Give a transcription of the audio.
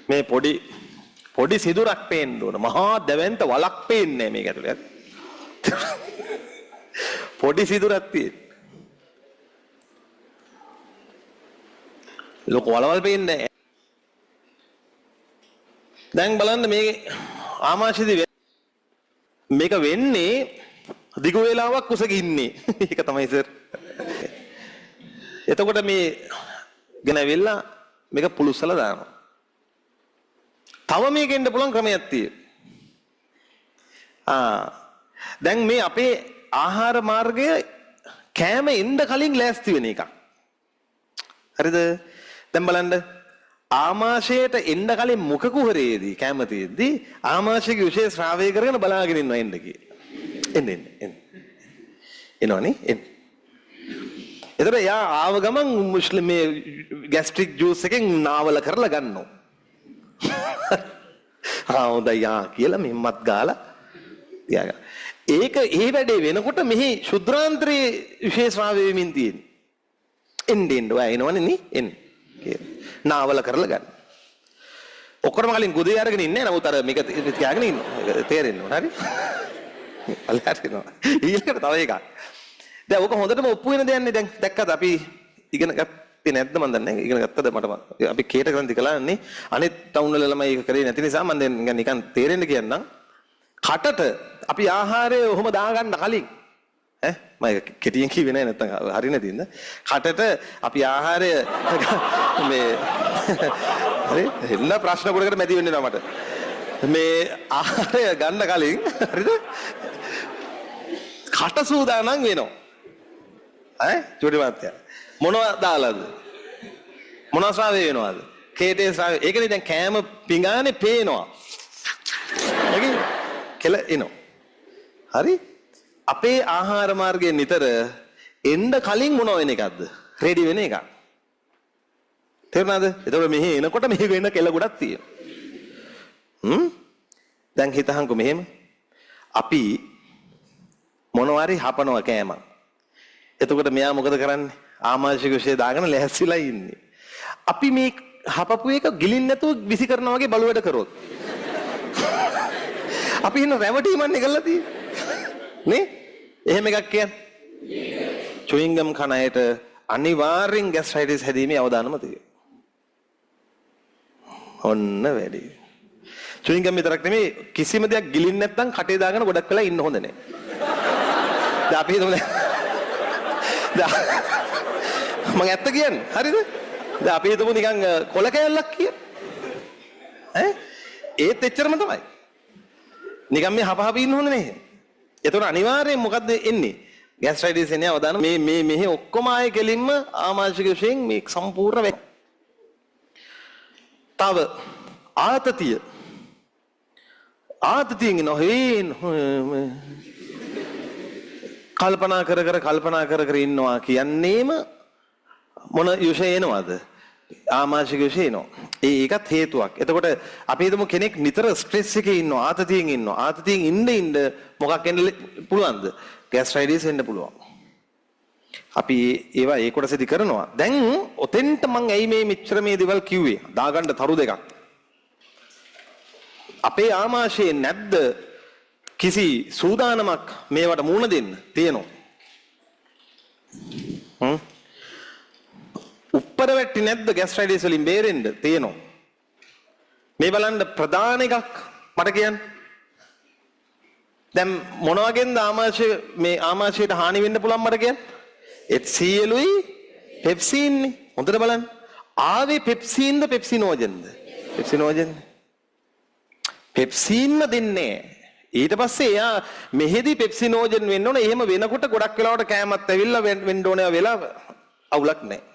මේ පොඩි සිදුරක් පේන්න ඕන. මහා දැවැන්ත වලක් පේන්නේ මේක ඇතුලේ. පොඩි සිදුරක් තියෙන. ලොකු වලවල් පේන්නේ නැහැ. දැන් බලන්න මේ ආමාශයේදී මේක වෙන්නේ දිගු වේලාවක් කුසක ඉන්නේ. ඒක තමයි සර්. එතකොට මේ ගෙනවිල්ලා මේක පුලුස්සලා දානවා. තව මේකෙන්න පුළුවන් ක්‍රමයක් තියෙනවා. දැන් මේ අපේ ආහාර මාර්ගය කෑම එන්න කලින් ලෑස්ති වෙන එකක්. හරිද? දැන් බලන්න ආමාශයට එන්න කලින් මුඛ කුහරයේදී කැම තියෙද්දි ආමාශයේ විශේෂ ශ්‍රාවය කරගෙන බලාගෙන ඉන්නවා එන්න කියලා. එන්න. එනවනේ එන්න. එතකොට යා ආව ගමන් මුස්ලිම් මේ ગેස්ට්‍රික් ජූස් එකෙන් නාවල කරලා ගන්නවා. හොඳයි යා කියලා මෙම්මත් ගාලා තියාගන්න. ඒක ඒ වැඩේ වෙනකොට මෙහි ශුද්‍රාන්තරයේ විශේෂ ශ්‍රාවය වෙමින් තියෙන්නේ. එන්න ඔය එනවනේ නේ එන්න. නාවල කරලා ගන්න. ඔක්කොම කලින් ගොඩේ අරගෙන ඉන්නේ නමුත් අර මේක තියාගෙන ඉන්නවා. තේරෙන්න ඕන හරි? අල්ලහරිනවා. ඊළඟට තව එකක්. දැන් ඔක හොඳටම ඔප්පු වෙන දෙයක් නේ දැන් දැක්කද අපි ඉගෙන ගත්තේ නැද්ද මන් දන්නේ නැහැ. ඉගෙන ගත්තද මට අපි කේට කරන් දිකලාන්නේ අනිත් ටවුන් වල ළමයි ඒක කරේ නැති නිසා මම දැන් නිකන් තේරෙන්න කියන්නම්. කටට අපි ආහාරය ඔහොම දාගන්න කලින් මම කෙටියෙන් කිව්වේ නැහැ නැත්තම් හරි නැතිද කටට අපි ආහාරය මේ හරි එන්න ප්‍රශ්න කොටකට මැදි වෙන්නේ නෑ මට මේ ආහාරය ගන්න කලින් හරිද කට සූදානම් වෙනවා චුටි මාත්‍යා මොනවා දාලාද මොනවා ශ්‍රාවය වෙනවද කේටේ ශ්‍රාවය ඒකනේ දැන් කෑම පිඟානේ පේනවා ඒකේ කෙල එනවා හරි අපේ ආහාර මාර්ගයේ නිතර එන්න කලින් මොන වෙන එකක්ද? රෙඩි වෙන එකක්. තේරුණාද? එතකොට මෙහි එනකොට මෙහි වෙන කෙල ගොඩක් තියෙනවා. දැන් හිතහන්කෝ මෙහෙම. අපි මොනවාරි හපනවා කෑම. එතකොට මෙයා මොකද කරන්නේ? ආමාශික විශේෂ දාගෙන ලැහැස්තිලා ඉන්නේ. අපි මේ හපපු එක ගිලින් නැතුව විසි කරනවා වගේ බලුවැඩ කරොත්. අපි හින රැවටීමන්නේ කරලා තියෙන්නේ. නේ? එහෙම එකක් කියන්නේ. චුයින් ගම් කන අයට අනිවාර්යෙන් ગેස්ට්‍රයිටිස් හැදීමේ අවදානම තියෙනවා. ඔන්න වැඩි. චුයින් ගම් විතරක් නෙමෙයි කිසිම දෙයක් ගිලින් නැත්නම් කටේ දාගෙන ගොඩක් වෙලා ඉන්න හොඳ නැහැ. දැන් අපි හිතමු මම ඇත්ත කියන්නේ. හරිද? දැන් අපි හිතමු නිකන් කොල කෑල්ලක් කිය. ඒත් එච්චරම තමයි. නිකන් මේ හපහප ඉන්න හොඳ නැහැ. එතකොට අනිවාර්යෙන් මොකද්ද එන්නේ? ગેස්ට්‍රයිටිස් එන්නේ අවදාන මේ මෙහි ඔක්කොම ආයේ කෙලින්ම ආමාශික විශේෂයෙන් මේ සම්පූර්ණ වෙයි. තව ආතතියෙන් නොහින් කල්පනා කර ඉන්නවා කියන්නේම මොන විශේෂ එනවද? ආමාශික විශේෂ එනවා. ඒකත් හේතුවක්. එතකොට අපි හිතමු කෙනෙක් නිතර ස්ට්‍රෙස් එකේ ඉන්නවා ආතතියෙන් ඉන්නවා. ආතතියෙන් ඉන්න මොකක් එන්න පුළුවන්ද? ગેස්ට්‍රයිටිස් එන්න පුළුවන්. අපි ඒවා ඒ කොටසෙදි කරනවා. දැන් ඔතෙන්ට මම ඇයි මේ මෙච්චර මේ දේවල් කිව්වේ? දාගන්න තරු දෙකක්. අපේ ආමාශයේ නැද්ද කිසි සූදානමක් මේවට මුහුණ දෙන්න තියෙනවා. උඩර වැටි නැද්ද ગેස්ට්‍රයිටිස් වලින් බේරෙන්න තියෙනවා. මේ බලන්න ප්‍රධාන එකක් මට කියන්න. දැන් මොන වගේන්ද ආමාශයට හානි වෙන්න පුළුවන් මට කියන්න? HCLුයි පෙප්සින්නේ. හොඳට බලන්න. ආවේ පෙප්සින්ද පෙප්සිනෝජන්ද? පෙප්සිනෝජන්. පෙප්සින්ම දෙන්නේ. ඊට පස්සේ එයා මෙහෙදි පෙප්සිනෝජන් වෙන්න ඕන. එහෙම වෙනකොට ගොඩක් වෙලාවට කෑමත් ඇවිල්ලා වෙන්න ඕනේ වෙලා අවුලක් නැහැ.